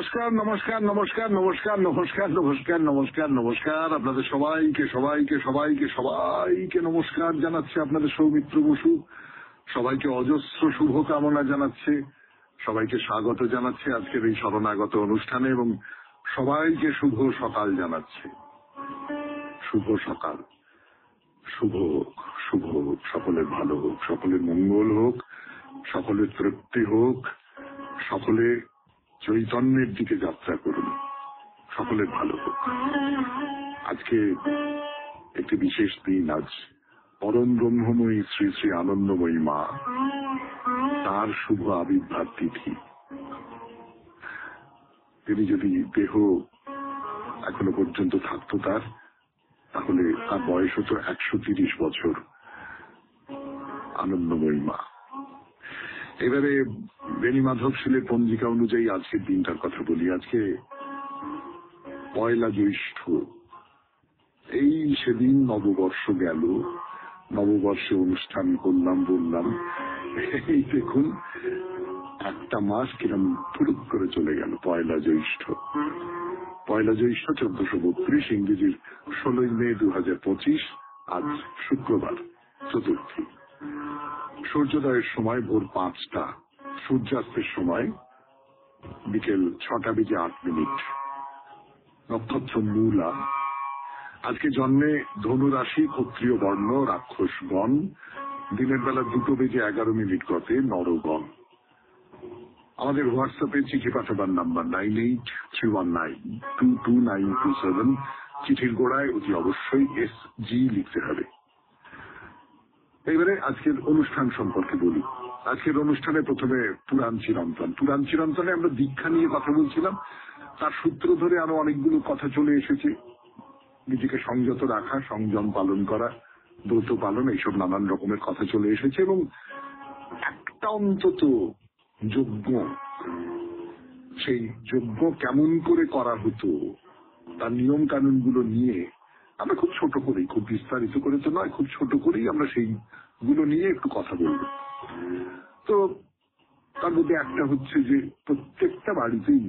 নমস্কার নমস্কার নমস্কার নমস্কার নমস্কার নমস্কার নমস্কার নমস্কার আপনাদের সবাইকে সবাইকে সবাইকে সবাইকে নমস্কার জানাচ্ছে আপনাদের সৌমিত্র বসু। সবাইকে অজস্র শুভকামনা জানাচ্ছে, সবাইকে স্বাগত জানাচ্ছে আজকের এই শরণাগত অনুষ্ঠানে এবং সবাইকে শুভ সকাল জানাচ্ছে। শুভ সকাল, শুভ হোক, শুভ হোক, সকলের ভালো হোক, সকলের মঙ্গল হোক, সকলের তৃপ্তি হোক, সকলে চৈতন্যের দিকে যাত্রা করুন, সকলের ভালো হোক। আজকে একটি বিশেষ দিন। আজ পরম ব্রহ্মময়ী শ্রী শ্রী আনন্দময়ী মা, তার শুভ আবির্ভাব তিথি। তিনি যদি দেহ এখনো পর্যন্ত থাকতো তাহলে তার বয়স হতো 130 বছর। আনন্দময়ী মা। এবারে বেণী মাধব শীলের পঞ্জিকা অনুযায়ী আজকের দিনটার কথা বলি। আজকে পয়লা জ্যৈষ্ঠ। এই সেদিন নববর্ষ গেল, নববর্ষে অনুষ্ঠান করলাম, বললাম, এই দেখুন একটা মাস কিরম ফুরুক করে চলে গেল। পয়লা জ্যৈষ্ঠ, পয়লা জ্যৈষ্ঠ 1432, ইংরেজির 16 মে 2025। আজ শুক্রবার, চতুর্থী। সূর্যোদয়ের সময় ভোর 5টা, সূর্যাস্তের সময় বিকেল 6:08। নক্ষত্র মূলা। আজকে জন্মে ধনুরাশি, ক্ষত্রিয় বর্ণ, রাক্ষসগণ। দিনের বেলা 2:11 গতে নরগণ। আমাদের হোয়াটসঅ্যাপে চিঠি পাঠাবার নাম্বার 9831922927। চিঠির গোড়ায় অতি অবশ্যই SG লিখতে হবে। এবারে আজকের অনুষ্ঠান সম্পর্কে বলি। আজকের অনুষ্ঠানে প্রথমে পুরাণ চিরন্তন। পুরাণ চিরন্তনে আমরা দীক্ষা নিয়ে কথা বলছিলাম, তার সূত্র ধরে আরো অনেকগুলো কথা চলে এসেছে। নিজেকে সংযত রাখা, সংযম পালন করা, ব্রত পালন, এইসব নানান রকমের কথা চলে এসেছে। এবং একটা অন্তত যজ্ঞ, সেই যজ্ঞ কেমন করে করা হতো তার নিয়ম কানুন গুলো নিয়ে আমরা খুব ছোট করেই, খুব বিস্তারিত করে তো নয়, খুব ছোট করেই আমরা সেইগুলো নিয়ে একটু কথা বলবো। তো তার মধ্যে একটা হচ্ছে যে প্রত্যেকটা বাড়িতেই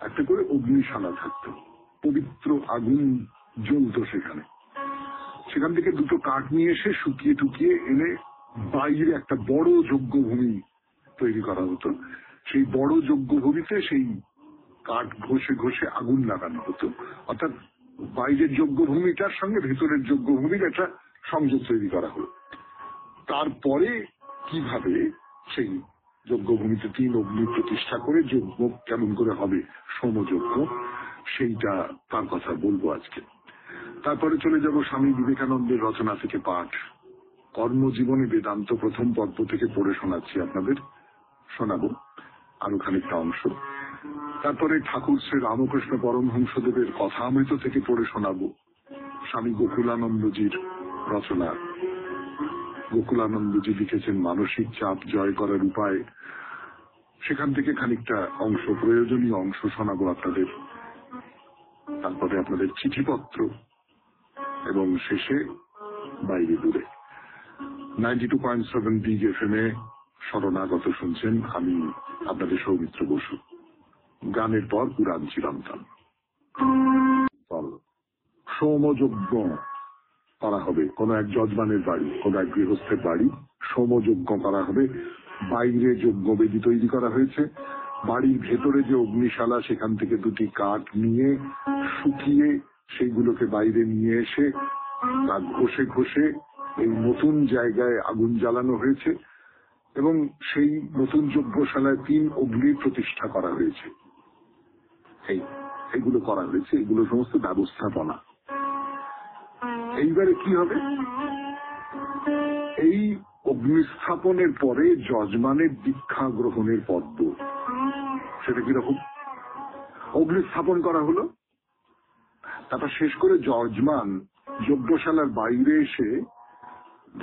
একটা করে অগ্নিশালা থাকতো, পবিত্র আগুন জ্বলতো সেখানে। সেখান থেকে দুটো কাঠ নিয়ে এসে শুকিয়ে টুকিয়ে এনে বাইরে একটা বড় যজ্ঞভূমি তৈরি করা হতো। সেই বড় যজ্ঞভূমিতে সেই কাঠ ঘষে ঘষে আগুন লাগানো হতো। অর্থাৎ বাইরের যজ্ঞভূমিটার সঙ্গে ভেতরের যজ্ঞভূমির একটা সংযোগ তৈরি করা হলো। তারপরে কিভাবে সেই যজ্ঞভূমিতে 3 অগ্নি প্রতিষ্ঠা করে যজ্ঞ কেমন করে হবে, সোমযজ্ঞ, সেইটা তার কথা বলবো আজকে। তারপরে চলে যাব স্বামী বিবেকানন্দের রচনা থেকে পাঠ। কর্মজীবনী বেদান্ত প্রথম পর্ব থেকে পড়ে শোনাচ্ছি আপনাদের, শোনাবো আরো খানিকটা অংশ। তারপরে ঠাকুর শ্রী রামকৃষ্ণ পরমহংসদেবের কথামৃত থেকে পড়ে শোনাবো স্বামী গোকুলানন্দজির রচনা। গোকুলানন্দজি লিখেছেন মানসিক চাপ জয় করার উপায়। সেখান থেকে খানিকটা অংশ, প্রয়োজনীয় অংশ শোনাবো আপনাদের। তারপরে আপনাদের চিঠিপত্র এবং শেষে বাইরে দূরে। 92.7 বিগ FM এ শরণাগত শুনছেন, আমি আপনাদের সৌমিত্র বসু। গানের পর পুরাণ চিরন্তন। সোমযজ্ঞ করা হবে কোন এক যজমানের বাড়ি, কোন এক গৃহস্থের বাড়ি। সোমযজ্ঞ করা হবে। বাইরে যজ্ঞবেদী তৈরি করা হয়েছে। বাড়ির ভেতরে যে অগ্নিশালা, সেখান থেকে 2টি কাঠ নিয়ে শুকিয়ে সেইগুলোকে বাইরে নিয়ে এসে তা ঘষে ঘষে এই নতুন জায়গায় আগুন জ্বালানো হয়েছে এবং সেই নতুন যজ্ঞশালায় 3 অগ্নি প্রতিষ্ঠা করা হয়েছে। এইগুলো করা হয়েছে, এগুলো সমস্ত ব্যবস্থাপনা। এইবারে কি হবে, এই অগ্নিস্থাপনের পরে যজমানের দীক্ষা গ্রহণের পর্ব। সেটা কিরকম? অগ্নিস্থাপন করা হলো, তারপর শেষ করে যজমান যজ্ঞশালার বাইরে এসে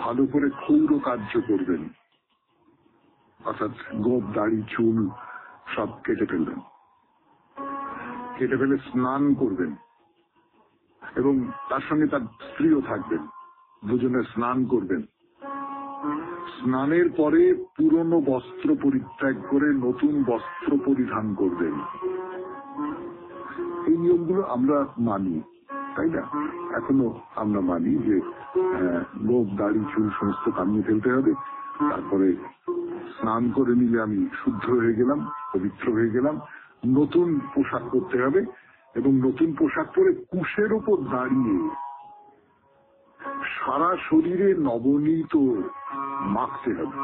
ভালো করে ক্ষৌর কার্য করবেন। অর্থাৎ গোপ, দাড়ি, চুল সব কেটে ফেলবেন। কেটে ফেলে স্নান করবেন এবং তার সঙ্গে তার স্ত্রীও থাকবেন। দুজনে স্নান করবেন। স্নানের পরে পুরনো বস্ত্র পরিত্যাগ করে নতুন বস্ত্র পরিধান করবেন। এই নিয়মগুলো আমরা মানি, তাই না? এখনো আমরা মানি যে গোঁফ দাড়ি চুল সমস্ত কামিয়ে ফেলতে হবে, তারপরে স্নান করে নিলে আমি শুদ্ধ হয়ে গেলাম, পবিত্র হয়ে গেলাম, নতুন পোশাক পরতে হবে এবং নতুন পোশাক পরে কুশের ওপর দাঁড়িয়ে সারা শরীরে নবনীত মাখতে হবে।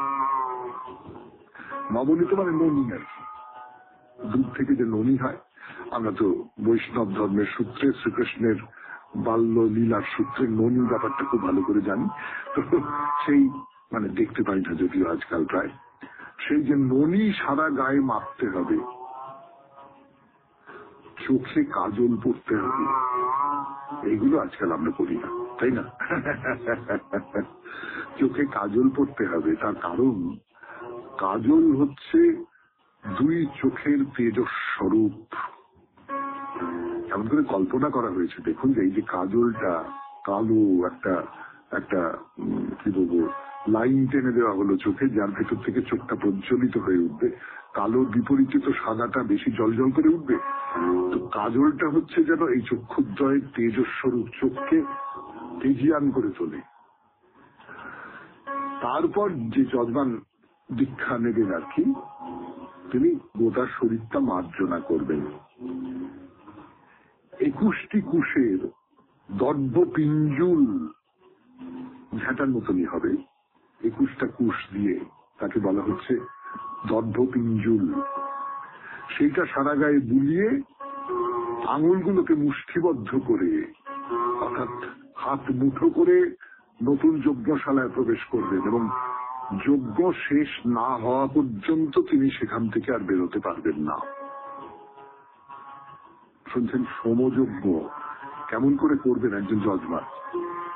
নবনীত মানে ননি আর কি, দুধ থেকে যে ননি হয়। আমরা তো বৈষ্ণব ধর্মের সূত্রে শ্রীকৃষ্ণের বাল্য লীলার সূত্রে ননি ব্যাপারটা খুব ভালো করে জানি। তো সেই মানে দেখতে পাই না যদিও আজকাল প্রায়, সেই যে ননি সারা গায়ে মাখতে হবে, চোখে কাজল পড়তে হবে, এইগুলো আজকাল আমরা করি না, তাই না? চোখে কাজল পড়তে হবে, তার কারণ কাজল হচ্ছে দুই চোখের তেজস্বরূপ। এমন করে কল্পনা করা হয়েছে, দেখুন যে এই যে কাজলটা কালো একটা একটা কি বলবো লাইন টেনে দেওয়া হলো চোখে, যার ভেতর থেকে চোখটা প্রজ্বলিত হয়ে উঠবে। কালোর বিপরীতে তো সাদাটা বেশি জলজল করে উঠবে। তো কাজলটা হচ্ছে যেন এই চক্ষুদ্বয়ের তেজস্বরূপ, চোখকে তেজিয়ান করে তোলে। তারপর যে যজমান দীক্ষা নেবেন আর কি, তিনি গোটা শরীরটা মার্জনা করবেন। 21টি কুশের দর্ভ পিঞ্জুল ঝাঁটার মতনই হবে, 21টা কুশ দিয়ে, তাকে বলা হচ্ছে দর্ভ পিঞ্জুল। সেইটা সারা গায়ে বুলিয়ে আঙুলগুলোকে মুষ্টিবদ্ধ করে, অর্থাৎ হাত মুঠো করে নতুন যজ্ঞশালায় প্রবেশ করবেন এবং যজ্ঞ শেষ না হওয়া পর্যন্ত তিনি সেখান থেকে আর বেরোতে পারবেন না। শুনছেন, সমযজ্ঞ কেমন করে করবেন একজন যজমান,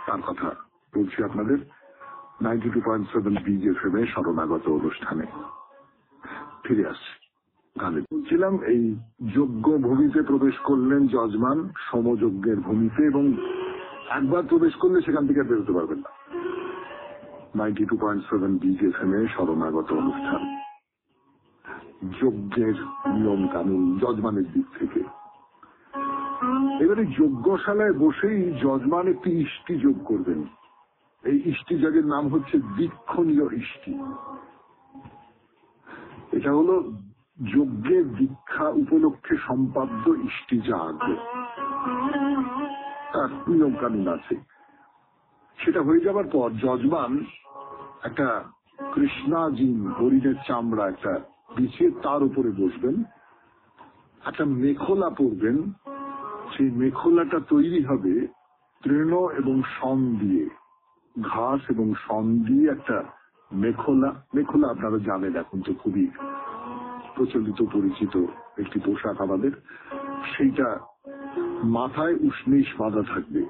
তার কথা বলছি আপনাদের 92.7 BGFM শরণাগত অনুষ্ঠানে। ফিরে আসছি গানে। বলছিলাম এই যজ্ঞ ভূমিতে প্রবেশ করলেন যজমান, সমযজ্ঞের ভূমিতে, এবং একবার প্রবেশ করলে সেখান থেকে বেরোতে পারবেন না। 92.7 BGFM শরণাগত অনুষ্ঠান, যজ্ঞের নিয়ম কানুন যজমানের দিক থেকে। এবারে যজ্ঞশালায় বসেই যজমান একটি ইষ্টি যোগ করবেন। এই ইষ্টি যজ্ঞের নাম হচ্ছে দীক্ষণীয় ইষ্টি। এটা হলো যজ্ঞের দীক্ষা উপলক্ষে সম্পাদ্য ইষ্টি যাগ, তার নিয়ম কানুন আছে। সেটা হয়ে যাবার পর যজমান একটা কৃষ্ণাজিন হরিণের চামড়া একটা বিছিয়ে তার উপরে বসবেন, একটা মেখলা পরবেন। সেই মেখলাটা তৈরি হবে তৃণ এবং শন দিয়ে, ঘাস এবং শন দিয়ে একটা মেখলা। মেখলা আপনারা জানেন, এখন তো খুবই প্রচলিত পরিচিত একটি পোশাক আমাদের। সেইটা মাথায় উষ্ণীষ বাঁধা থাকবে।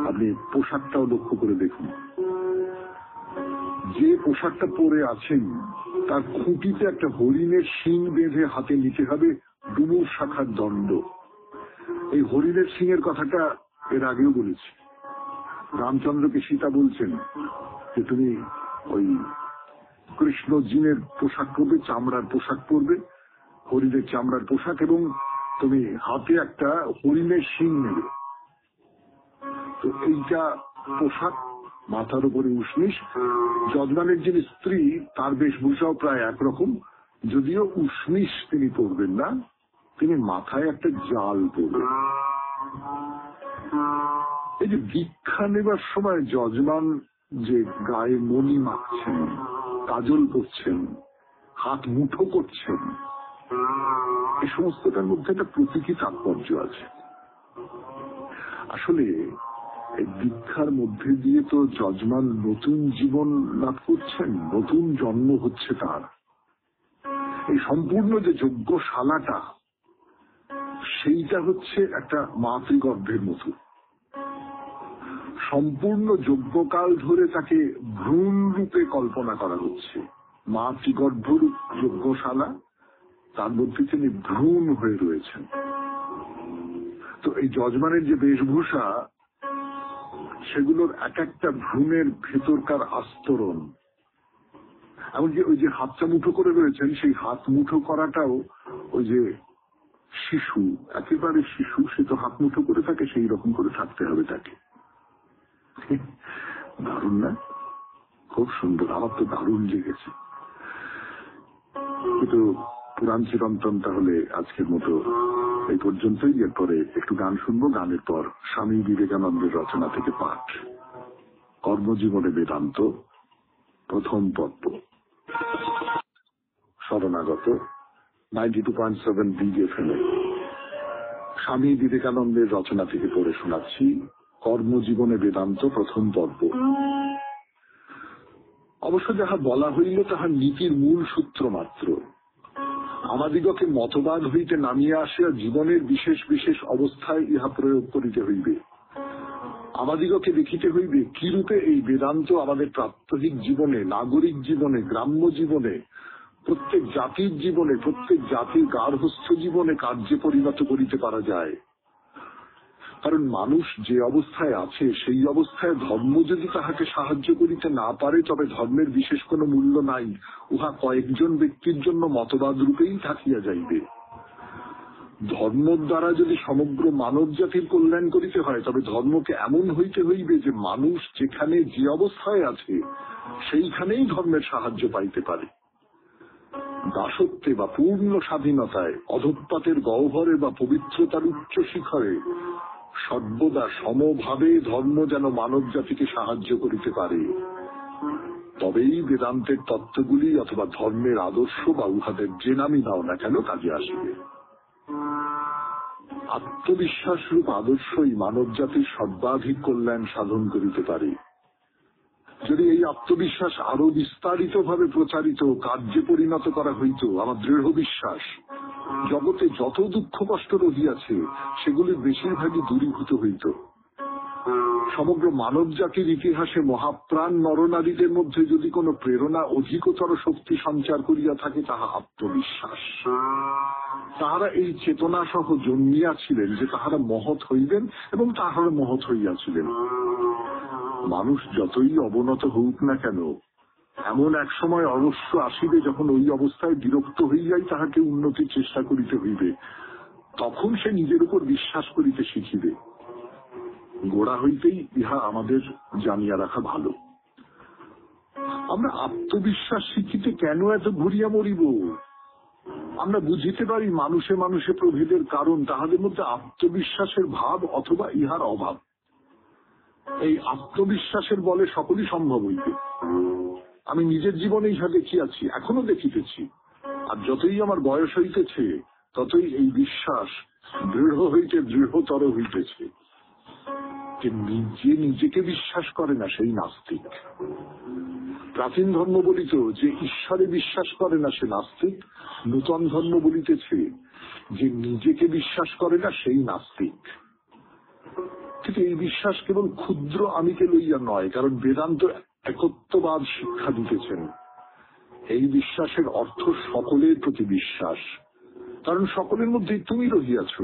আপনি পোশাকটাও লক্ষ্য করে দেখুন, যে পোশাকটা পরে আছেন তার খুঁটিতে একটা হরিণের শিং বেঁধে হাতে নিতে হবে ডুমুর শাখার দণ্ড। এই হরিণের সিংয়ের কথাটা এর আগেও বলেছি। রামচন্দ্রকে সীতা বলছেন যে তুমি ওই কৃষ্ণ জিনের পোশাক পরবে, চামড়ার পোশাক পরবে, হরিণের চামড়ার পোশাক, এবং তুমি হাতে একটা হরিণের শিং নেবে। তো এইটা পোশাক, মাথার উপরে উষ্ণীষ। যজমানের যিনি স্ত্রী তার বেশভূষাও প্রায় একরকম, যদিও উষ্ণীষ তিনি পরবেন না, তিনি মাথায় একটা জাল পরবেন। এই যে দীক্ষা নেবার সময় যজমান যে গায়ে মণি মাখছেন, কাজল করছেন, হাত মুঠো করছেন, এই সমস্তটার মধ্যে একটা প্রতীকী তাৎপর্য আছে। আসলে এই দীক্ষার মধ্যে দিয়ে তো যজমান নতুন জীবন লাভ করছেন, নতুন জন্ম হচ্ছে তার। এই সম্পূর্ণ যে যজ্ঞশালাটা, সেইটা হচ্ছে একটা মাতৃগর্ভের মতো। সম্পূর্ণ যজ্ঞকাল ধরে তাকে ভ্রূণ রূপে কল্পনা করা হচ্ছে। মাতৃগর্ভরূপ যজ্ঞশালা, তার মধ্যে তিনি ভ্রূণ হয়ে রয়েছেন। তো এই যজমানের যে বেশভূষা, সেগুলোর এক একটা ভ্রূণের ভেতরকার আস্তরণ, এমনকি ওই যে হাতটা মুঠো করে রয়েছেন, সেই হাত মুঠো করাটাও ওই যে শিশু, একেবারে শিশু, সে তো হাত মুঠো করে থাকে, সেই রকম করে থাকতে হবে তাকে। দারুণ না? খুব সুন্দর, আমার তো দারুণ লেগেছে। কিন্তু পুরাণ চিরন্তন তাহলে আজকের মতো এই পর্যন্তই। এরপরে একটু গান শুনবো, গানের পর স্বামী বিবেকানন্দের রচনা থেকে পাঠ, কর্মজীবনে বেদান্ত, প্রথম পর্ব, শরণাগত 92.7 বিগ এফএম এ স্বামী বিবেকানন্দের রচনা থেকে পড়ে শোনাচ্ছি কর্মজীবনে বেদান্ত, প্রথম পর্ব। অবশ্য যাহা বলা হইল তাহার নীতির মূল সূত্র মাত্র। আমাদিগকে মতবাদ হইতে নামিয়ে আসিয়া জীবনের বিশেষ বিশেষ অবস্থায় ইহা প্রয়োগ করিতে হইবে। আমাদিগকে দেখিতে হইবে কিরূপে এই বেদান্ত আমাদের প্রাত্যহিক জীবনে, নাগরিক জীবনে, গ্রাম্য জীবনে, প্রত্যেক জাতির জীবনে, প্রত্যেক জাতির গার্হস্থ্য জীবনে কার্যে পরিণত করিতে পারা যায়। কারণ মানুষ যে অবস্থায় আছে সেই অবস্থায় ধর্ম যদি তাহাকে সাহায্য করিতে না পারে, তবে ধর্মের বিশেষ কোনো মূল্য নাই, উহা কয়েকজন ব্যক্তির জন্য মতবাদ রূপেই থাকিয়া যাইবে। ধর্ম দ্বারা যদি সমগ্র মানব জাতির কল্যাণ করিতে হয়, তবে ধর্মকে এমন হইতে হইবে যে মানুষ যেখানে যে অবস্থায় আছে সেইখানেই ধর্মের সাহায্য পাইতে পারে। দাসত্বে বা পূর্ণ স্বাধীনতায়, অধঃপাতের গহ্বরে বা পবিত্রতার উচ্চ শিখরে সর্বদা সমভাবে ধর্ম যেন মানব জাতিকে সাহায্য করিতে পারে, তবেই বেদান্তের তত্ত্বগুলি অথবা ধর্মের আদর্শ বা উহাদের যে নামই দাও না কেন কাজে আসিবে। আত্মবিশ্বাস রূপ আদর্শই মানব জাতির সর্বাধিক কল্যাণ সাধন করিতে পারে। যদি এই আত্মবিশ্বাস আরো বিস্তারিত ভাবে প্রচারিত, কার্যে পরিণত করা হইত, আমার দৃঢ় বিশ্বাস জগতে যত দুঃখ কষ্ট রহিয়াছে সেগুলির বেশিরভাগই দূরীভূত হইত। সমগ্র মানব জাতির ইতিহাসে মহাপ্রাণ নরনারীদের মধ্যে যদি কোনো প্রেরণা অধিকতর শক্তি সঞ্চার করিয়া থাকে, তাহা আত্মবিশ্বাস। তাহারা এই চেতনা সহ জন্মিয়াছিলেন যে তাহারা মহৎ হইবেন, এবং তাহারা মহৎ হইয়াছিলেন। মানুষ যতই অবনত হউক না কেন, এমন এক সময় অবশ্য আসিবে যখন ওই অবস্থায় বিরক্ত হইয়াই তাহাকে উন্নতির চেষ্টা করিতে হইবে। তখন সে নিজের উপর বিশ্বাস করিতে শিখিবে। গোড়া হইতেই ইহা আমাদের জানিয়া রাখা ভালো। আমরা আত্মবিশ্বাস শিখিতে কেন এত ঘুরিয়া মরিব? আমরা বুঝিতে পারি মানুষে মানুষে প্রভেদের কারণ তাহাদের মধ্যে আত্মবিশ্বাসের ভাব অথবা ইহার অভাব। এই আত্মবিশ্বাসের বলে সকলই সম্ভব হইবে। আমি নিজের জীবনে ইহা দেখিয়াছি, এখনো দেখিতেছি। আর যতই আমার বয়স হইতেছে ততই এই বিশ্বাস দৃঢ় হইতে দৃঢ়তর হইতেছে। যে নিজে নিজেকে বিশ্বাস করে না সেই নাস্তিক। প্রাচীন ধর্ম বলিত যে ঈশ্বরে বিশ্বাস করে না সে নাস্তিক। নূতন ধর্ম বলিতেছে যে নিজেকে বিশ্বাস করে না সেই নাস্তিক। কিন্তু এই বিশ্বাস কেবল ক্ষুদ্র আমিকে লইয়া নয়, কারণ বেদান্ত একত্ববাদ শিক্ষা দিতেছেন। এই বিশ্বাসের অর্থ সকলের প্রতি বিশ্বাস, কারণ সকলের মধ্যেই তুমি রহিয়াছ।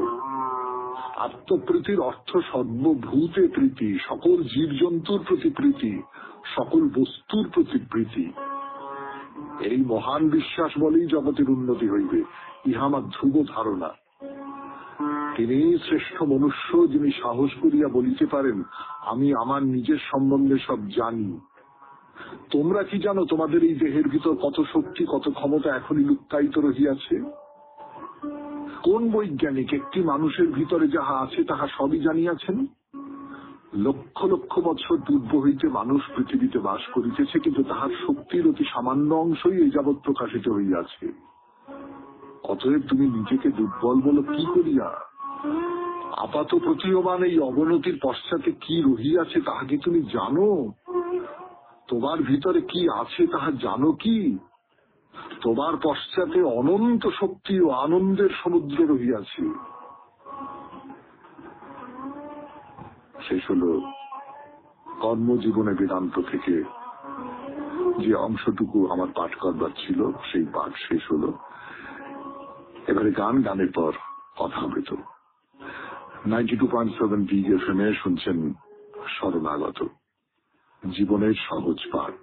আত্মপ্রীতির অর্থ সর্বভূতে প্রীতি, সকল জীবজন্তুর প্রতি প্রীতি, সকল বস্তুর প্রতি প্রীতি। এই মহান বিশ্বাস বলেই জগতের উন্নতি হইবে, ইহা আমার ধ্রুব ধারণা। তিনি শ্রেষ্ঠ মনুষ্য যিনি সাহস করিয়া বলিতে পারেন, আমি আমার নিজের সম্বন্ধে সব জানি। তোমরা কি জানো তোমাদের এই দেহের ভিতর কত শক্তি, কত ক্ষমতা এখনই লুক্কায়িত রহিয়াছে? কোন বৈজ্ঞানিক একটি মানুষের ভিতরে যাহা আছে তাহা সবই জানিয়াছেন? লক্ষ লক্ষ বছর পূর্ব হইতে মানুষ পৃথিবীতে বাস করিতেছে, কিন্তু তাহার শক্তির অতি সামান্য অংশই এই যাবৎ প্রকাশিত হইয়াছে। অতএব তুমি নিজেকে দুর্বল বলো কি করিয়া? আপাত প্রতীয়মান এই অবনতির পশ্চাতে কি রহিয়াছে তাহা কি তুমি জানো? তোমার ভিতরে কি আছে তাহা জানো কি? তোমার পশ্চাতে অনন্ত শক্তি ও আনন্দের সমুদ্র রহিয়াছে। শেষ হল কর্মজীবনে বেদান্ত থেকে যে অংশটুকু আমার পাঠ করবার ছিল, সেই পাঠ শেষ হল। এবারে গান, গানের পর কথা হবে। তো 92.7 বিগ এফএম এ শুনছেন শরণাগত, জীবনের সহজ পাঠ।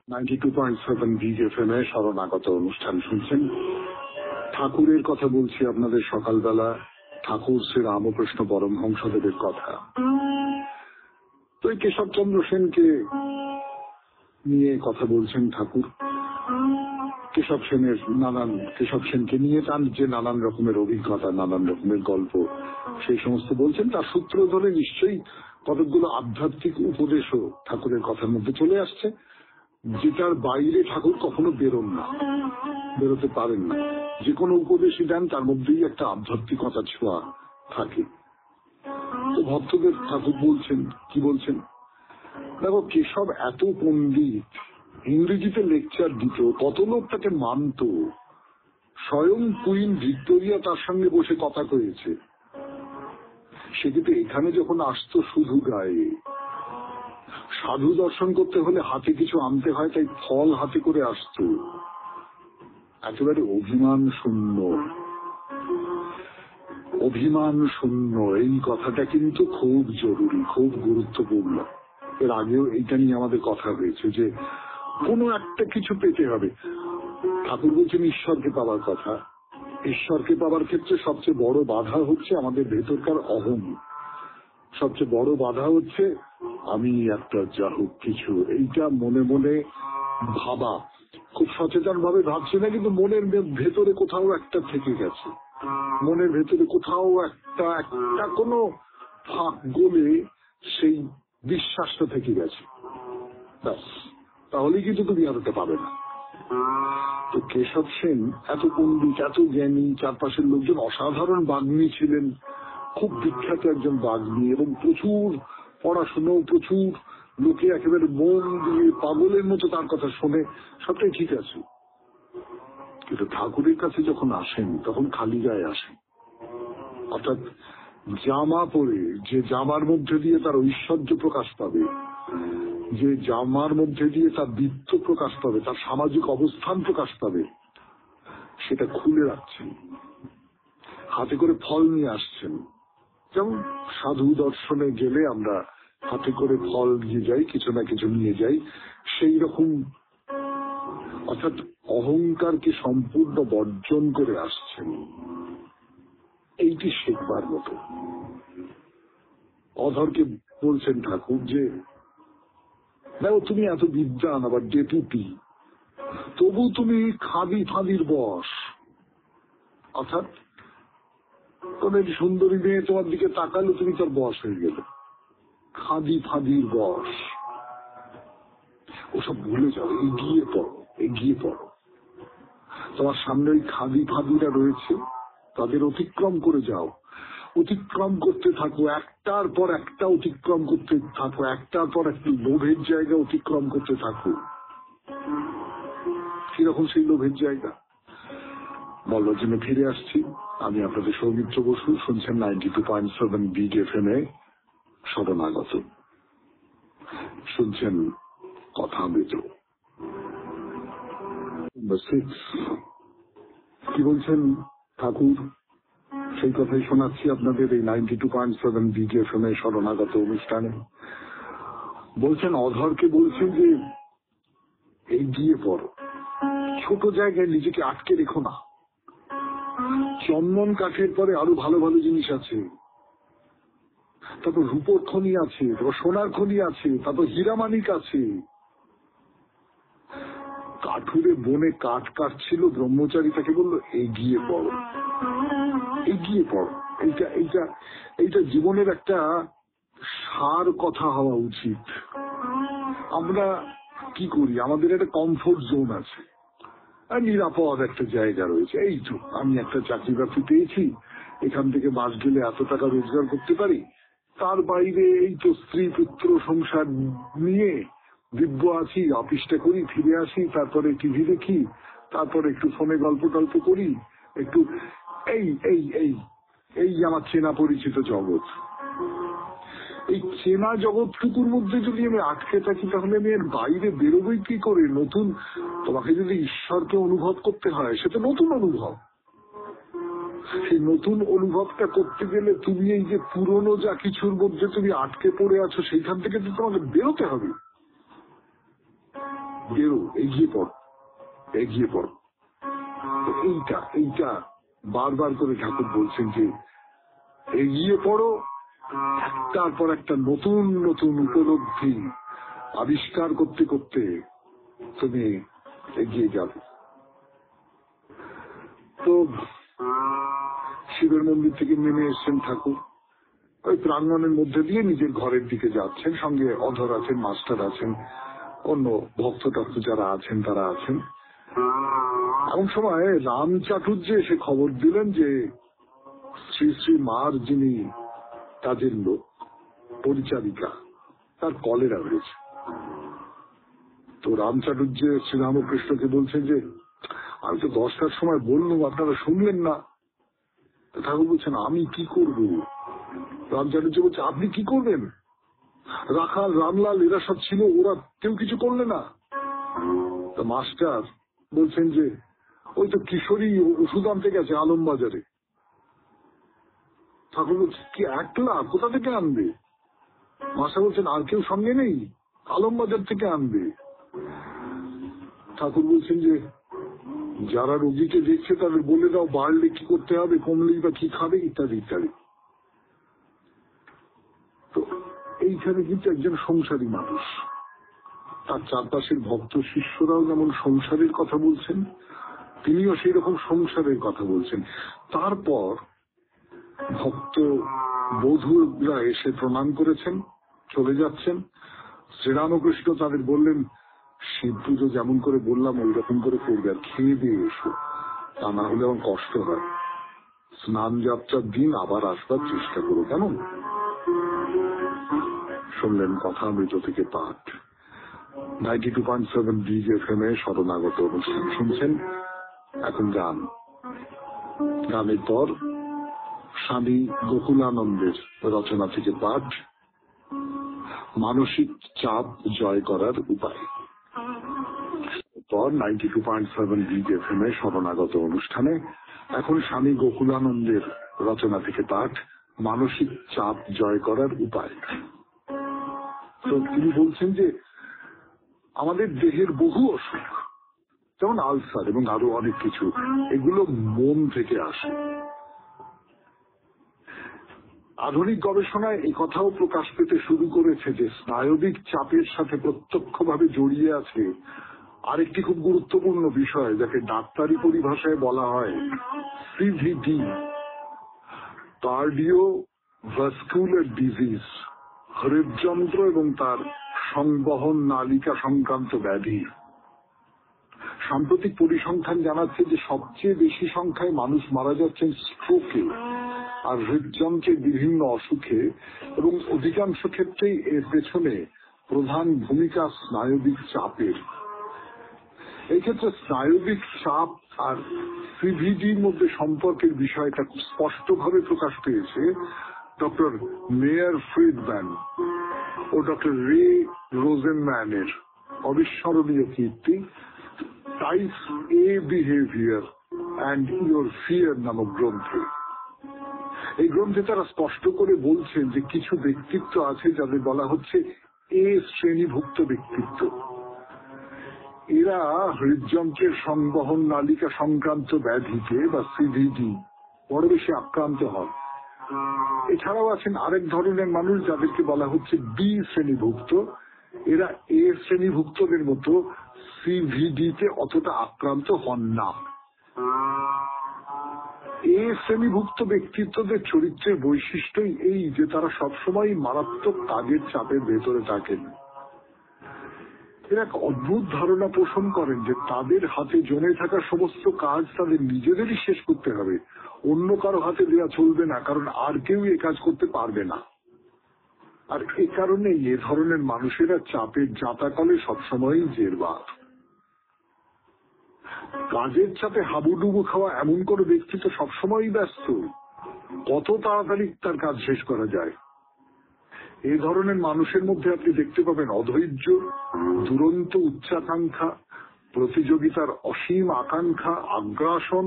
92.7 বিগ এফএম এ শরণাগত অনুষ্ঠান শুনছেন। ঠাকুরের কথা বলছি আপনাদের সকালবেলা, ঠাকুর শ্রী রামকৃষ্ণ পরমহংসদেবের কথা। তো এই কেশবচন্দ্র সেনকে নিয়ে কথা বলছেন ঠাকুর। কেশব সেনকে নিয়ে তার যে নানান রকমের অভিজ্ঞতা, নানান রকমের গল্প, সেই সমস্ত বলছেন। তার সূত্র ধরে নিশ্চয়ই কতকগুলো আধ্যাত্মিক উপদেশও ঠাকুরের কথার মধ্যে চলে আসছে, যেটার বাইরে ঠাকুর কখনো বেরোতে পারেন না। যে কোনো উপদেশই দেন তার মধ্যেই একটা আধ্যাত্মিকতা ছোঁয়া থাকে। তো ভক্তদের ঠাকুর বলছেন, কি বলছেন দেখো, কেশব এত পণ্ডিত, ইংরেজিতে লেকচার দিত, কত লোক তাকে মানত, স্বয়ং কুইন ভিক্টোরিয়া তার সঙ্গে বসে কথা কয়েছে। সে কিন্তু এখানে যখন আসতো শুধু গায়ে, সাধু দর্শন করতে হলে হাতে কিছু আনতে হয়, তাই ফল হাতে করে আসতো। একেবারে অভিমান শূন্য। এই কথাটা কিন্তু খুব জরুরি, খুব গুরুত্বপূর্ণ। এর আগেও এইটা নিয়ে আমাদের কথা হয়েছে যে কোনো একটা কিছু পেতে হবে। ঠাকুর বলছেন ঈশ্বরকে পাওয়ার কথা। ঈশ্বরকে পাওয়ার ক্ষেত্রে সবচেয়ে বড় বাধা হচ্ছে আমাদের ভেতরকার অহং। সবচেয়ে বড় বাধা হচ্ছে আমি একটা যা হোক কিছু, এইটা মনে মনে ভাবা। খুব সচেতন ভাবে ভাবছি না, কিন্তু মনের ভেতরে কোথাও একটা থেকে গেছে। মনের ভেতরে কোথাও একটা কোনো ফাঁক গলে সেই বিশ্বাসটা থেকে গেছে। ব্যাস, তাহলেই কিন্তু তুমি আরোটা পাবে না। তো কেশব সেন এত পণ্ডিত, এত জ্ঞানী, চারপাশের লোকজন অসাধারণ বাগ্মী ছিলেন, খুব বিখ্যাত একজন বাগ্মী, এবং প্রচুর পড়াশুনো, প্রচুর লোকে একেবারে মন দিয়ে পাগলের মতো তার কথা শোনে, সবটাই ঠিক আছে। কিন্তু ঠাকুরের কাছে যখন আসেন তখন খালি গায়ে আসেন। অর্থাৎ জামা পরে, যে জামার মধ্যে দিয়ে তার ঐশ্বর্য প্রকাশ পাবে, যে জামার মধ্যে দিয়ে তার বৃত্ত প্রকাশ পাবে, তার সামাজিক অবস্থান প্রকাশ পাবে, সেটা খুলে রাখছেন। হাতে করে ফল নিয়ে আসছেন। যেমন সাধু দর্শনে গেলে আমরা হাতে করে ফল নিয়ে যাই, কিছু না কিছু নিয়ে যাই, সেই রকম। অর্থাৎ অহংকারকে সম্পূর্ণ বর্জন করে আসছেন। এইটি শেখবার মতো। অধরকে বলছেন ঠাকুর যে দেখো, তুমি এত বিদ্বান, আবার ডেপুটি, তবু তুমি খাদি ফাঁদির বশ। অর্থাৎ কোন সুন্দরী মেয়ে তোমার দিকে তাকালো, তুমি তার বশ হয়ে গেলে। খাদি ফাঁদির বশ। ওসব ভুলে যাও, এগিয়ে পড়ো। তোমার সামনে ওই খাদি ফাঁদিরা রয়েছে, তাদের অতিক্রম করে যাও। অতিক্রম করতে থাকো, একটার পর একটা অতিক্রম করতে থাকো, একটার পর একটি লোভের জায়গা অতিক্রম করতে থাকো। কিরকম সেই লোভের জায়গা বলবার জন্য ফিরে আসছি। আমি আপনাদের সৌমিত্র বসু, শুনছেন 92.7 বিগ FM এ শরণাগত, শুনছেন কথামৃত। কি বলছেন ঠাকুর, সেই কথাই শোনাচ্ছি আপনাদের এই 92.7 বিগ FM এ শরণাগত অনুষ্ঠানে। বলছেন, অধরকে বলছেন যে এগিয়ে পড়ো, ছোট জায়গায় নিজেকে আটকে রেখো না। চন্দন কাঠের পরে আরো ভালো ভালো জিনিস আছে, তারপর রূপোর খনি আছে, তারপর সোনার খনি আছে, তারপর হীরামানিক আছে। কাঠুরে বনে কাঠ কাটছিল, ব্রহ্মচারী তাকে বললো এগিয়ে পড়ো। এইটা জীবনের একটা সার কথা হওয়া উচিত। আমরা কি করি, আমাদের একটা কমফোর্ট জোন আছে, আর নিরাপদ একটা জায়গা রয়েছে। এই তো আমি একটা চাকরি বাকরি পেয়েছি, এখান থেকে মাস গেলে এত টাকা রোজগার করতে পারি, তার বাইরে এই তো স্ত্রী পুত্র সংসার নিয়ে দিব্য আছি, অফিসটা করি, ফিরে আসি, তারপরে টিভি দেখি, তারপরে একটু ফোনে গল্প টল্প করি, একটু এই এই এই এই আমার চেনা পরিচিত জগৎ। এই চেনা জগৎটুকুর মধ্যে যদি আমি আটকে থাকি, তাহলে আমি এর বাইরে বেরোবই কি করে? নতুন, তোমাকে যদি ঈশ্বরকে অনুভব করতে হয়, সেটা নতুন অনুভব। সেই নতুন অনুভবটা করতে গেলে তুমি এই যে পুরনো যা কিছুর মধ্যে তুমি আটকে পড়ে আছো, সেইখান থেকে তো তোমাকে বেরোতে হবে। বেরো, এগিয়ে পড়ো। এইটা বারবার করে ঠাকুর বলছেন যে এগিয়ে পড়ো, একটার পর একটা নতুন নতুন উপলব্ধি আবিষ্কার করতে করতে তুমি এগিয়ে যাবে। তো শিবের মন্দির থেকে নেমে এসছেন ঠাকুর, ওই প্রাঙ্গণের মধ্যে দিয়ে নিজের ঘরের দিকে যাচ্ছেন, সঙ্গে অধর আছেন, মাস্টার আছেন, অন্য ভক্ত টক্ত যারা আছেন তারা আছেন। এমন সময় রাম চাটুর্য এসে খবর দিলেন যে শ্রী শ্রী মার যিনি কাজের লোক, পরিচারিকা, তার কলেরা হয়েছে। তো রাম চাটুর্য শ্রীরামকৃষ্ণকে বলছেন যে আমি তো 10টার সময় বললাম, আপনারা শুনলেন না। ঠাকুর বলছেন আমি কি করব? রাম চাটুর্য বলছে আপনি কি করবেন? রাখাল, রামলাল এরা সব ছিল, ওরা কেউ কিছু করলে না। তো মাস্টার বলছেন যে ওই তো কিশোরী ওষুধ আনতে গেছে আলমবাজারে। ঠাকুর বলছে কি একলা? কোথা থেকে আনবে? মাস্টার বলছেন আর কেউ সঙ্গে নেই, আলমবাজার থেকে আনবে। ঠাকুর বলছেন যে যারা রোগীকে দেখছে তাদের বলে দাও বাড়লে কি করতে হবে, কমলেই বা কি খাবে, ইত্যাদি ইত্যাদি। তো এইখানে কিন্তু একজন সংসারী মানুষ, তার চারপাশের ভক্ত শিষ্যরাও যেমন সংসারের কথা বলছেন, তিনিও সেই রকম সংসারের কথা বলছেন। তারপর ভক্ত বধূরা এসে প্রণাম করেছেন, চলে যাচ্ছেন। শ্রীরামকৃষ্ণ তাদের বললেন শিব পুজো যেমন করে বললাম ওই রকম করে করবে, আর খেয়ে দিয়ে এসো, তা না হলে আমার কষ্ট হয়। স্নান যাত্রার দিন আবার আসবার চেষ্টা করো, কেমন? শুনলেন কথামৃত থেকে পাঠ। 92.7 বিগ FM এ শরণাগত অনুষ্ঠান শুনছেন। এখন গান, গানের পর স্বামী গোকুলানন্দের রচনা থেকে পাঠ, মানসিক চাপ জয় করার উপায়। পর 92.7 বিগ FM এ শরণাগত অনুষ্ঠানে এখন স্বামী গোকুলানন্দের রচনা থেকে পাঠ, মানসিক চাপ জয় করার উপায়। তো তিনি বলছেন যে আমাদের দেহের বহু অসুখ, যেমন আলসার এবং আরো অনেক কিছু, এগুলো মন থেকে আসে। আধুনিক গবেষণায় এই কথাও প্রকাশ পেতে শুরু করেছে যে স্নায়বিক চাপের সাথে প্রত্যক্ষভাবে জড়িয়ে আছে আরেকটি খুব গুরুত্বপূর্ণ বিষয়, যাকে ডাক্তারি পরিভাষায় বলা হয় সিভিডি, কার্ডিওভাস্কুলার ডিজিজ, হৃদযন্ত্র এবং তার সংবহন নালিকা সংক্রান্ত ব্যাধি। সাম্প্রতিক পরিসংখ্যান জানাচ্ছে যে সবচেয়ে বেশি সংখ্যায় মানুষ মারা যাচ্ছেন স্ট্রোকে আর হৃদযন্ত্রের বিভিন্ন অসুখে, এবং অধিকাংশ ক্ষেত্রেই এর পেছনে প্রধান ভূমিকা স্নায়বিক চাপের। এই ক্ষেত্রে স্নায়বিক চাপ আর সিভিডির মধ্যে সম্পর্কের বিষয়টা খুব স্পষ্টভাবে প্রকাশ পেয়েছে ডক্টর মেয়ার ফ্রিডম্যান ও ডক্টর রে রোজেনম্যানের অবিস্মরণীয় কীর্তি types A behaviour and your fear নামক গ্রন্থে। এই গ্রন্থে তারা স্পষ্ট করে বলছেন যে কিছু ব্যক্তিত্ব আছে যাদের বলা হচ্ছে এ শ্রেণীভুক্ত ব্যক্তিত্ব। এরা হৃদযন্ত্রের সংবহন নালিকা সংক্রান্ত ব্যাধিতে বা সিভিডি বড় বেশি আক্রান্ত হন। এছাড়াও আছেন আরেক ধরনের মানুষ যাদেরকে বলা হচ্ছে বি শ্রেণীভুক্ত। এরা এ শ্রেণীভুক্তদের মতো সিভিডিতে অতটা আক্রান্ত হন না। এ শ্রেণীভুক্ত ব্যক্তিত্বদের চরিত্রের বৈশিষ্ট্যই এই যে তারা সবসময় মারাত্মক কাজের চাপের ভেতরে থাকেন। এরা এক অদ্ভুত ধারণা পোষণ করেন যে তাদের হাতে জমে থাকা সমস্ত কাজ তাদের নিজেদেরই শেষ করতে হবে, অন্য কারো হাতে দেওয়া চলবে না, কারণ আর কেউ এ কাজ করতে পারবে না। আর এ কারণে এ ধরনের মানুষেরা চাপের জাঁতাকলে সবসময়ই জেরবার। কাজের চাপে হাবুডুবু খাওয়া এমন কোন ব্যক্তি তো সবসময়ই ব্যস্ত, কত তাড়াতাড়ি তার কাজ শেষ করা যায়। এই ধরনের মানুষের মধ্যে আপনি দেখতে পাবেন অধৈর্য, দুরন্ত উচ্চাকাঙ্ক্ষা, প্রতিযোগিতার অসীম আকাঙ্ক্ষা, আগ্রাসন,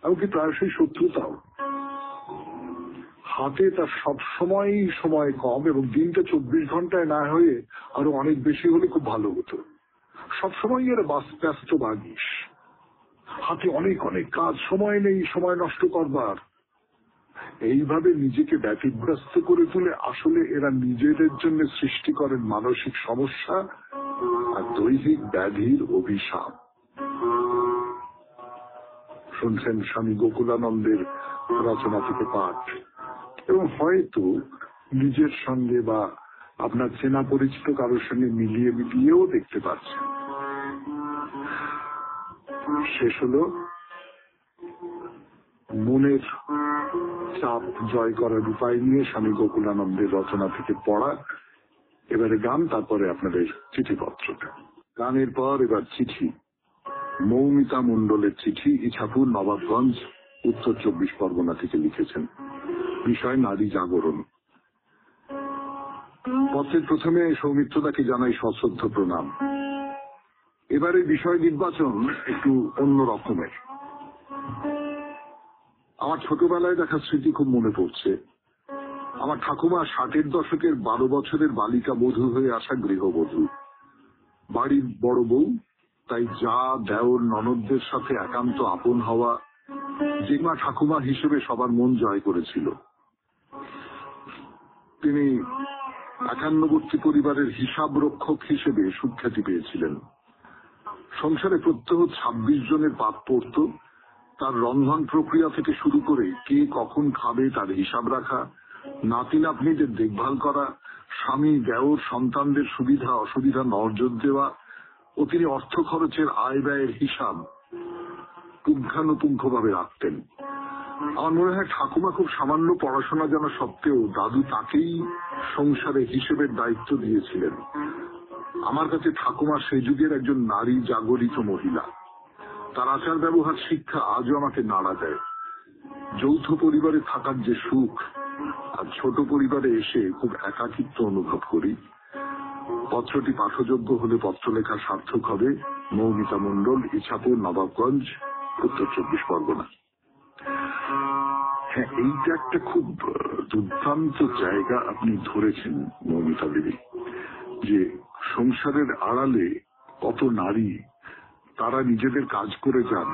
এমনকি প্রায়শই শত্রুতাও। হাতে তার সবসময়ই সময় কম, এবং দিনটা 24 ঘন্টায় না হয়ে আরো অনেক বেশি হলে খুব ভালো হতো। সবসময় এরা ব্যস্ত বাগিস। হাতে অনেক অনেক কাজ, সময় নেই সময় নষ্ট করবার, এইভাবে নিজেকে ব্যতিগ্রস্ত করে তুলে আসলে এরা নিজেদের জন্য সৃষ্টি করেন মানসিক সমস্যা আর দৈহিক ব্যাধির অভিশাপ। শুনছেন স্বামী গোকুলানন্দের রচনা থেকে পাঠ, এবং হয়তো নিজের সঙ্গে বা আপনার চেনা পরিচিত কারোর সঙ্গে মিলিয়ে মিলিয়েও দেখতে পাচ্ছেন। শেষ হলো মনের চাপ জয় করার উপায় নিয়ে স্বামী গোকুলানন্দের রচনা থেকে পড়া। এবারে গান, তারপরে আপনাদের চিঠিপত্রটা। গানের পর এবার চিঠি। মৌমিতা মণ্ডলের চিঠি, ইছাপুর, নবাবগঞ্জ, উত্তর 24 পরগনা থেকে লিখেছেন। বিষয় নারী জাগরণ। পত্রের প্রথমে সৌমিত্রদাকে জানাই সশ্রদ্ধ প্রণাম। এবারে বিষয় নির্বাচন একটু অন্য রকমের। আমার ছোটবেলায় দেখা স্মৃতি খুব মনে পড়ছে। আমার ঠাকুমা 60-এর দশকের 12 বছরের বালিকা বধূ হয়ে আসা গৃহবধূ, বাড়ির বড় বউ, তাই যা দেওর ননদদের সাথে একান্ত আপন হওয়া, জেমা ঠাকুমা হিসেবে সবার মন জয় করেছিল। তিনি একান্নবর্তী পরিবারের হিসাব রক্ষক হিসেবে সুখ্যাতি পেয়েছিলেন। সংসারে প্রত্যহ 26 জনের পাত পড়ত। তার রন্ধন প্রক্রিয়া থেকে শুরু করে কে কখন খাবে তার হিসাব রাখা, নাতি নাতনিদের দেখভাল করা, স্বামী দেওর সন্তানদের সুবিধা অসুবিধা নজর দেওয়া ও তিনি অর্থ খরচের আয় ব্যয়ের হিসাব পুঙ্খানুপুঙ্খভাবে রাখতেন। আমার মনে হয় ঠাকুমা খুব সামান্য পড়াশোনা জানা সত্ত্বেও দাদু তাকেই সংসারে হিসেবের দায়িত্ব দিয়েছিলেন। আমার কাছে ঠাকুমা সে যুগের একজন নারী জাগরিত মহিলা। তার আচার ব্যবহার শিক্ষা আজও আমাকে নাড়া দেয়। যৌথ পরিবারে থাকার যে সুখ, আর ছোট পরিবারে এসে খুব একাকিত্ব অনুভব করি। পত্রটি পাঠযোগ্য হলে পত্রলেখা সার্থক হবে। মৌমিতা মণ্ডল, ইছাপুর, নবাবগঞ্জ, উত্তর 24 পরগনা। হ্যাঁ, এইটা একটা খুব দুর্দান্ত জায়গা আপনি ধরেছেন মৌমিতা দেবী, যে সংসারের আড়ালে কত নারী তারা নিজেদের কাজ করে যান,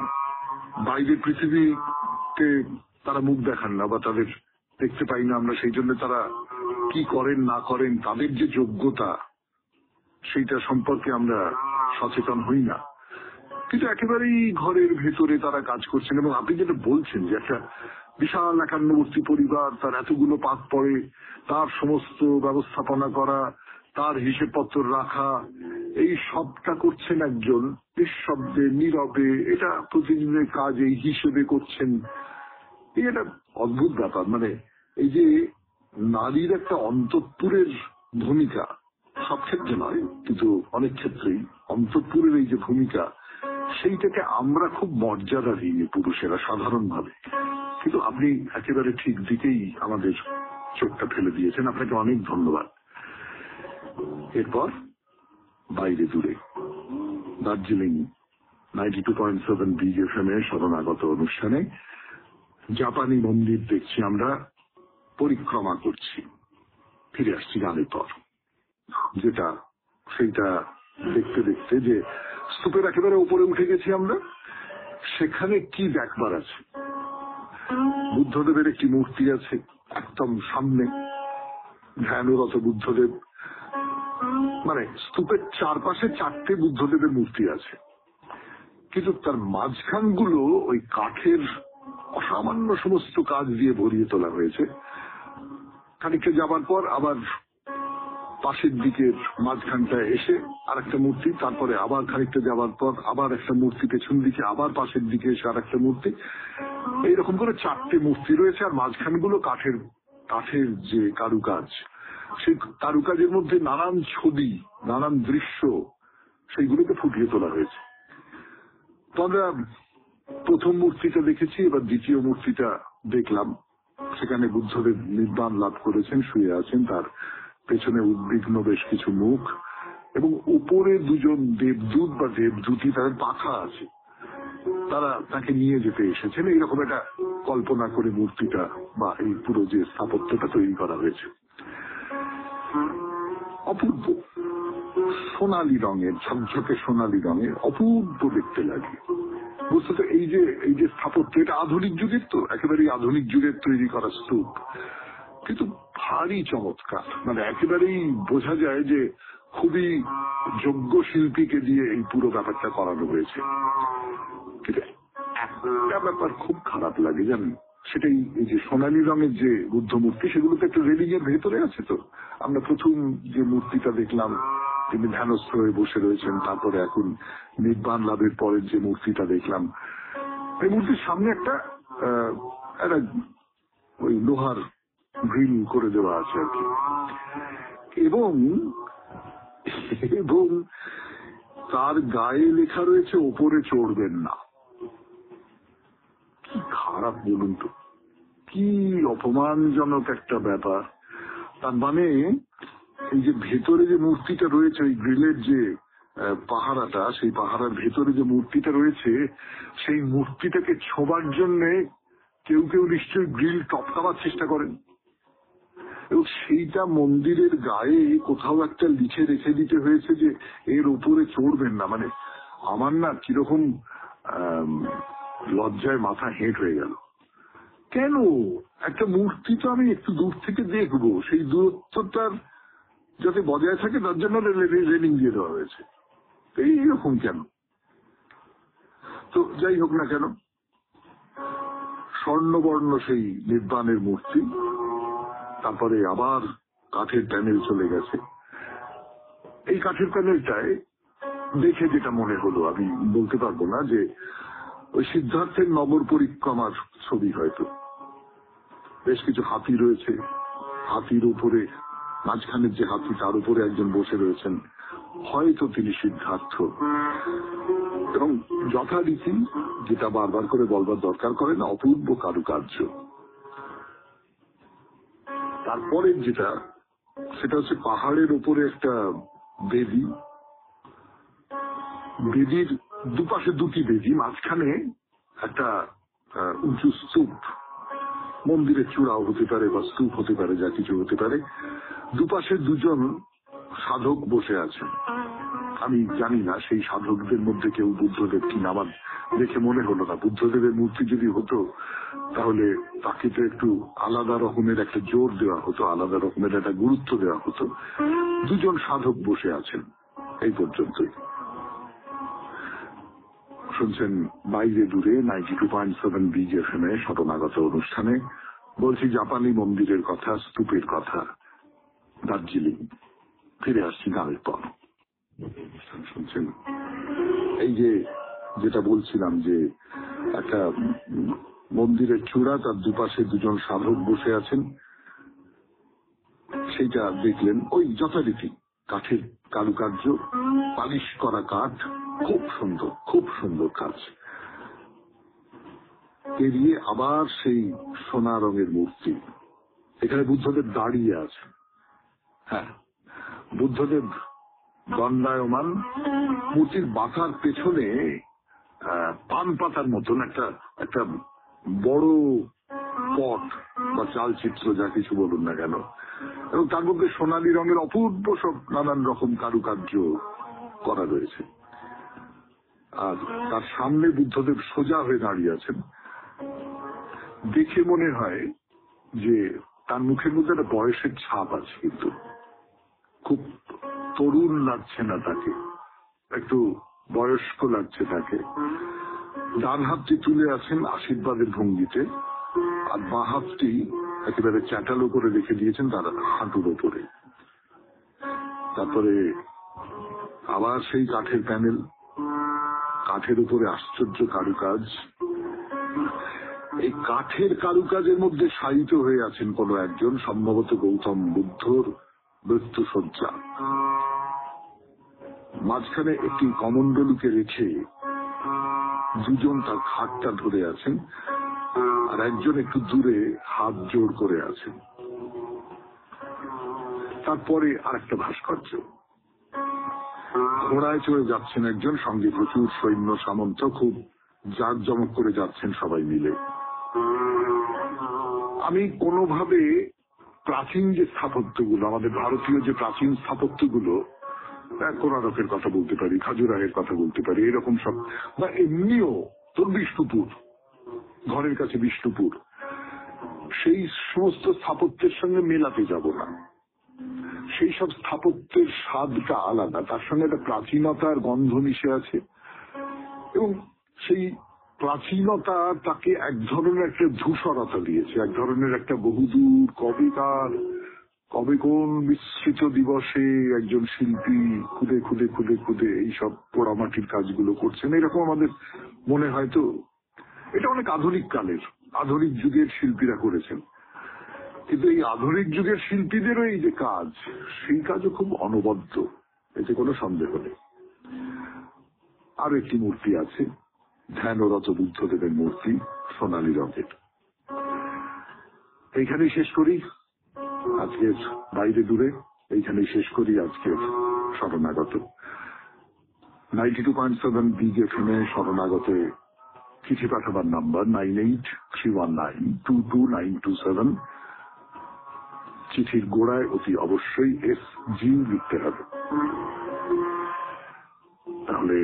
বাইরের পৃথিবীতে তারা মুখ দেখান না বা তাদের দেখতে পাই না আমরা, সেই জন্য তারা কি করেন না করেন, তাদের যে যোগ্যতা সেইটা সম্পর্কে আমরা সচেতন হই না। কিন্তু একেবারেই ঘরের ভেতরে তারা কাজ করছেন। এবং আপনি যেটা বলছেন যে একটা বিশাল একান্নবর্তী পরিবার, তার এতগুলো পাত পড়ে, তার সমস্ত ব্যবস্থাপনা করা, তার হিসেবপত্র রাখা, এই সবটা করছেন একজন নিঃশব্দে নীরবে, এটা প্রতিদিনের কাজ, এই হিসেবে করছেন। এই একটা অদ্ভুত ব্যাপার। মানে এই যে নারীর একটা অন্তঃপুরের ভূমিকা, সব ক্ষেত্রে নয় কিন্তু অনেক ক্ষেত্রেই অন্তঃপুরের এই যে ভূমিকা, সেইটাকে আমরা খুব মর্যাদা দিই পুরুষেরা সাধারণভাবে। কিন্তু আপনি একেবারে ঠিক দিকেই আমাদের চোখটা ফেলে দিয়েছেন, আপনাকে অনেক ধন্যবাদ। এরপর বাইরে দূরে দার্জিলিং 92.7 বিগ FM এর শরণাগত অনুষ্ঠানে জাপানি মন্দির দেখছি আমরা, পরিক্রমা করছি। ফিরে আসছি গানের পর, যেটা সেইটা দেখতে দেখতে যে স্তূপের একেবারে উপরে উঠে গেছি আমরা। সেখানে কি দেখবার আছে? বুদ্ধদেবের একটি মূর্তি আছে একদম সামনে, ধ্যানরত বুদ্ধদেব। মানে স্তূপের চারপাশে 4টে বুদ্ধদেবের মূর্তি আছে, কিন্তু তার মাঝখানগুলো ওই কাঠের অসামান্য সমস্ত কাজ দিয়ে ভরিয়ে তোলা হয়েছে। খানিকটা যাবার পর আবার পাশের দিকের মাঝখানটায় এসে আর একটা মূর্তি, তারপরে আবার খানিকটা যাবার পর আবার একটা মূর্তি, পেছন দিকে আবার পাশের দিকে এসে আর একটা মূর্তি। এইরকম করে 4টে মূর্তি রয়েছে, আর মাঝখানগুলো কাঠের কাঠের যে কারুকাজ, সেই কারুকাজের মধ্যে নানান ছবি, নানান দৃশ্য, সেইগুলোকে ফুটিয়ে তোলা হয়েছে। তো আমরা প্রথম মূর্তিটা দেখেছি, এবার দ্বিতীয় মূর্তিটা দেখলাম। সেখানে বুদ্ধদেব নির্বাণ লাভ করেছেন, শুয়ে আছেন, তার পেছনে উদ্বিগ্ন বেশ কিছু মুখ, এবং উপরে 2জন দেবদূত বা দেবদূতী, তাদের পাখা আছে, তারা তাকে নিয়ে যেতে এসেছেন। এইরকম একটা কল্পনা করে মূর্তিটা বা এই পুরো যে স্থাপত্যটা তৈরি করা হয়েছে। অপূর্ব সোনালী রঙের, ঝকঝকে সোনালী রঙের, অপূর্ব দেখতে লাগে। বস্তুত এই যে স্থাপত্য, এটা আধুনিক যুগের, তো একেবারেই আধুনিক যুগের তৈরি করা স্তূপ, কিন্তু ভারী চমৎকার। মানে একেবারেই বোঝা যায় যে খুবই যোগ্য শিল্পীকে দিয়ে এই পুরো ব্যাপারটা করানো হয়েছে। কিন্তু একটা ব্যাপার খুব খারাপ লাগে জানেন, সেটাই এই যে সোনালী রঙের যে বুদ্ধ মূর্তি, সেগুলো তো একটা রেলিং এর ভেতরে আছে। তো আমরা প্রথম যে মূর্তিটা দেখলাম তিনি ধ্যানস্থ হয়ে বসে রয়েছেন, তারপরে এখন নির্বাণ লাভের পরের যে মূর্তিটা দেখলাম, এই মূর্তির সামনে একটা ওই লোহার গ্রিল করে দেওয়া আছে আর কি, এবং এবং তার গায়ে লেখা রয়েছে ওপরে চড়বেন না। কি খারাপ বলুন তো, কি অপমানজনক একটা ব্যাপার। তার মানে এই যে ভেতরে যে মূর্তিটা রয়েছে, ওই গ্রিলের যে পাহারাটা, সেই পাহারার ভেতরে যে মূর্তিটা রয়েছে, সেই মূর্তিটাকে ছোঁবার জন্যে কেউ কেউ নিশ্চয়ই গ্রিল টপকাবার চেষ্টা করেন, এবং সেইটা মন্দিরের গায়ে কোথাও একটা লিখে রেখে দিতে হয়েছে যে এর উপরে চড়বেন না। মানে আমার না কিরকম লজ্জায় মাথা হেঁট হয়ে গেল। কেন? একটা মূর্তি তো আমি একটু দূর থেকে দেখবো, সেই দূরত্বটার যাতে বজায় থাকে তার জন্য রেলিং দিয়ে দেওয়া হয়েছে। এইরকম কেন? তো যাই হোক না কেন, স্বর্ণবর্ণ সেই নির্বাণের মূর্তি, তারপরে আবার কাঠের প্যানেল চলে গেছে। এই কাঠের প্যানেলটায় দেখে যেটা মনে হলো, আমি বলতে পারবো না, যে ওই সিদ্ধার্থের নগর পরিক্রমার ছবি হয়তো। বেশ কিছু হাতি রয়েছে, হাতির উপরে মাঝখানের যে হাতি, তার উপরে একজন বসে রয়েছেন, হয়তো তিনি সিদ্ধার্থ। এবং যথারীতি, যেটা বারবার করে বলবার দরকার করে না, অপূর্ব কারুকার্য। তারপরের যেটা, সেটা হচ্ছে পাহাড়ের উপরে একটা বেদি, বেদির দুপাশে দুটি বেদি, মাঝখানে একটা উঁচু স্তূপ, মন্দিরের চূড়াও হতে পারে বা স্তূপ হতে পারে, যা কিছু হতে পারে। দুপাশে দুজন সাধক বসে আছেন। আমি জানি না সেই সাধকদের মধ্যে কেউ বুদ্ধদেব কিনা, আমার দেখে মনে হলো না। বুদ্ধদেবের মূর্তি যদি হতো তাহলে তাকে তো একটু আলাদা রকমের একটা জোর দেওয়া হতো, আলাদা রকমের একটা গুরুত্ব দেওয়া হতো। দুজন সাধক বসে আছেন, এই পর্যন্তই। শুনছেন বাইরে দূরে 92.7 বিজ এফএম এ শতনাগত অনুষ্ঠানে। বলছি জাপানি মন্দিরের কথা, স্তূপের কথা, দার্জিলিং। ফিরে আসছি গানের পর। শুনছেন এই যে যেটা বলছিলাম, যে একটা মন্দিরের চূড়া, তার দুপাশে দুজন সাধক বসে আছেন, সেইটা দেখলেন। ওই যথারীতি কাঠের কারুকার্য, পালিশ করা কাঠ, খুব সুন্দর, খুব সুন্দর কাজ। পেরিয়ে আবার সেই সোনা রঙের মূর্তি। এখানে বুদ্ধদেব দাঁড়িয়ে আছে। হ্যাঁ, বুদ্ধদেব দণ্ডায়মান। মূর্তির বাঁকার পেছনে পান পাতার মতন একটা বড় পট বা চালচিত্র, যা কিছু বলুন না কেন, এবং তার মধ্যে সোনালী রঙের অপূর্ব সব নানান রকম কারুকার্য করা রয়েছে। আর তার সামনে বুদ্ধদেব সোজা হয়ে দাঁড়িয়ে আছেন। দেখে মনে হয় যে তার মুখের মধ্যে একটা বয়সের ছাপ আছে, কিন্তু খুব তরুণ লাগছে না তাকে, একটু বয়স্ক লাগছে তাকে। ডান হাতটি তুলে আছেন আশীর্বাদের ভঙ্গিতে, আর বাঁ হাতটি একেবারে চ্যাটালো করে রেখে দিয়েছেন তার হাঁটুর ওপরে। তারপরে আবার সেই কাঠের প্যানেল, কাঠের উপরে আশ্চর্য কারুকাজ। এই কাঠের কারুকাজের মধ্যে শায়িত হয়ে আছেন কোন একজন, সম্ভবত গৌতম বুদ্ধর মৃত্যুশয্যা। মাঝখানে একটি কমণ্ডলুকে রেখে দুজন তার খাটটা ধরে আছেন, আর একজন একটু দূরে হাত জোড় করে আছেন। তারপরে আর একটা ভাস্কর্য, ঘোড়ায় চড়ে যাচ্ছেন একজন, সঙ্গে প্রচুর সৈন্য সামন্ত, খুব জাঁকজমক করে যাচ্ছেন সবাই মিলে। আমি কোনোভাবে প্রাচীন যে স্থাপত্যগুলো, আমাদের ভারতীয় যে প্রাচীন স্থাপত্যগুলো, কোণারকের কথা বলতে পারি, খাজুরাহের কথা বলতে পারি, এরকম সব, বা এমনিও তোর বিষ্ণুপুর, ঘরের কাছে বিষ্ণুপুর, সেই সমস্ত স্থাপত্যের সঙ্গে মেলাতে যাব না। সেই সব স্থাপত্যের স্বাদটা আলাদা, তার সঙ্গে একটা প্রাচীনতার গন্ধ মিশে আছে, এবং সেই প্রাচীনতা তাকে এক ধরনের একটা ধূসরতা দিয়েছে, এক ধরনের একটা বহুদূর কবে কোন বিস্মৃত দিবসে একজন শিল্পী খুদে খুদে খুদে খুদে এইসব পোড়ামাটির কাজগুলো করছেন, এরকম আমাদের মনে হয়। তো এটা অনেক আধুনিক কালের, আধুনিক যুগের শিল্পীরা করেছেন, কিন্তু এই আধুনিক যুগের শিল্পীদেরও এই যে কাজ, সেই কাজও খুব অনবদ্য, এতে কোনো সন্দেহ নেই। আর একটি মূর্তি আছে, ধ্যানরত বুদ্ধদেবের মূর্তি, সোনালী রঙের। এইখানেই শেষ করি আজকের বাইরে দূরে, এইখানেই শেষ করি আজকের শরণাগত 92.7 বিগ FM এ শরণাগতে চিঠি পাঠাবার নাম্বার 9831922927। চিঠির গোড়ায় অতি অবশ্যই SG লিখতে হবে। তাহলে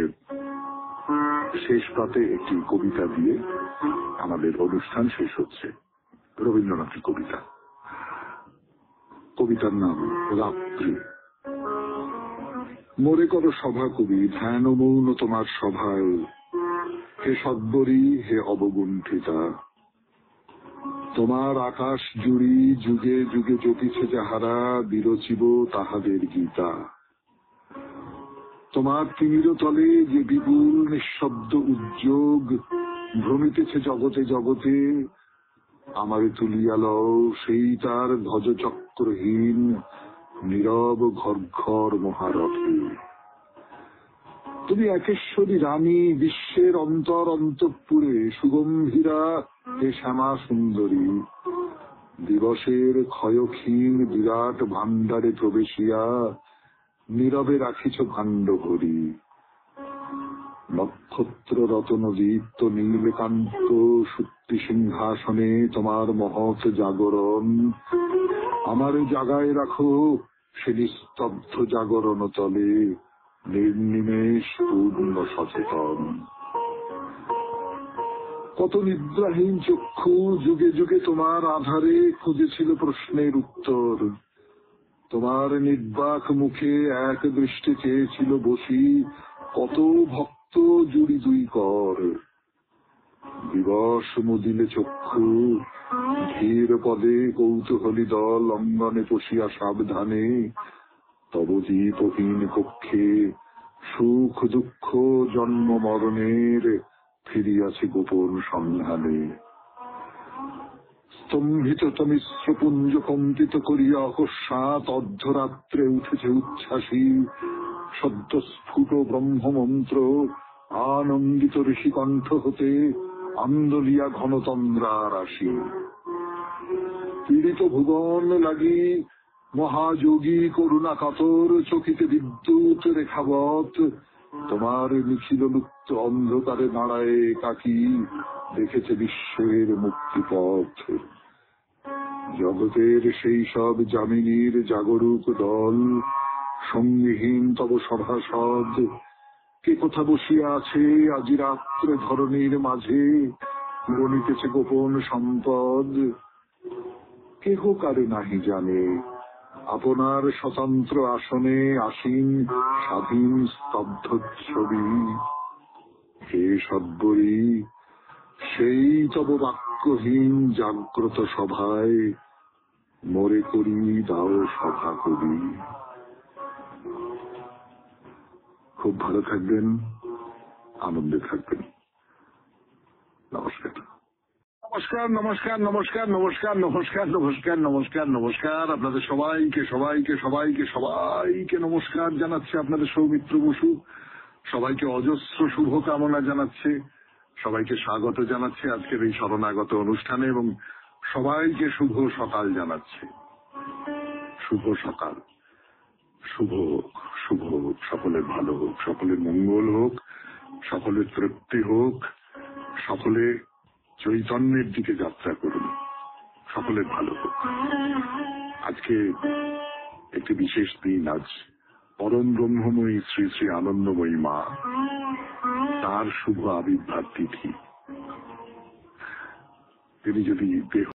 শেষ পাতে একটি কবিতা দিয়ে আমাদের অনুষ্ঠান শেষ হচ্ছে। রবীন্দ্রনাথের কবিতা, কবিতার নাম রাত্রি। মোরে করো সভা কবি, ধ্যান ও মৌন তোমার সভায়, হে সদ্বরী হে অবগুণ্ঠিতা, তোমার আকাশ জুড়ি যুগে যুগে জপিছে যাহারা, বিরচিব তাহাদের গীতা। তোমার তিমির তলে যে বিপুল নিঃশব্দ উদ্যোগ ভ্রমিতেছে জগতে জগতে, আমারে তুলিয়া লও সেই তার ধ্বজচক্রহীন নীরব ঘর মহারথে। তুমি একেশ্বরী রানী, বিশ্বের অন্তর অন্তঃপুরে সুগম্ভীরা হে শ্যামা সুন্দরী, দিবসের ক্ষয়ক্ষীণ বিরাট ভাণ্ডারে প্রবেশিয়া নীরবে রাখিছ ভাণ্ড ভরি। নক্ষত্র রতন দীপ্ত নীলকান্ত সত্যি সিংহাসনে তোমার মহৎ জাগরণ, আমার জাগায় রাখো সে নিস্তব্ধ জাগরণ তলে, নির্নিমেষ পূর্ণ সচেতন। কত নিদ্রাহীন চক্ষু যুগে যুগে তোমার আধারে খুঁজেছিল প্রশ্নের উত্তর, তোমার নির্বাক মুখে এক দৃষ্টি চেয়েছিল বসি কত ভক্ত জুড়ি দুই কর। দিবস মুদিলে চক্ষু ধীর পদে কৌতূহলী দল অঙ্গনে পশিয়া সাবধানে, তব দীপহীন কক্ষে সুখ দুঃখ জন্ম মরণের ফিরিয়াছে গোপন সন্ধানে। স্তম্ভিত তমিশ্র পুঞ্জ কম্পিত করিয়া অকস্মাৎ অর্ধরাত্রে উঠেছে উচ্ছ্বাসী সদ্যস্ফুট ব্রহ্মমন্ত্র, আনন্দিত ঋষিকণ্ঠ হতে আন্দোলিয়া ঘনতন্দ্রা রাশি। পীড়িত ভুবন লাগি মহাযোগী করুণা কাতর চকিতে বিদ্যুৎ রেখাবত, তোমার নিখিল লুপ্ত অন্ধকারে দাঁড়ায় একাকী দেখেছে বিশ্বের মুক্তিপথ। জগতের সেই সব যামিনীর জাগরুক দল, সঙ্গীহীন তব সভাসদ, কে কোথা বসিয়া আছে আজি রাত্রে ধরণীর মাঝে, গণিতেছে গোপন সম্পদ। কেহ কারে নাহি জানে, আপনার স্বতন্ত্র আসনে আসীন স্বাধীন স্তব্ধ ছবি। হে সদ্বরী, সেই তব বাক্যহীন জাগ্রত সভায় মোরে করি দাও সভা কবি। খুব ভালো থাকবেন, আনন্দে থাকবেন। নমস্কার। নমস্কার নমস্কার নমস্কার নমস্কার নমস্কার নমস্কার নমস্কার নমস্কার আপনাদের সবাইকে সবাইকে সবাইকে সবাইকে নমস্কার জানাচ্ছে আপনাদের সৌমিত্র বসু। সবাইকে অজস্র শুভকামনা জানাচ্ছে, সবাইকে স্বাগত জানাচ্ছে আজকের এই শরণাগত অনুষ্ঠানে, এবং সবাইকে শুভ সকাল জানাচ্ছে। শুভ সকাল, শুভ হোক, শুভ হোক, সকলের ভালো হোক, সকলের মঙ্গল হোক, সকলের তৃপ্তি হোক, সকলে চৈতন্যের দিকে যাত্রা করুন, সকলের ভালো হোক। আজকে একটি বিশেষ দিন, আজ পরম ব্রহ্মময়ী শ্রী শ্রী আনন্দময়ী মা তার শুভ আবির্ভাব তিথি। তিনি যদি দেহ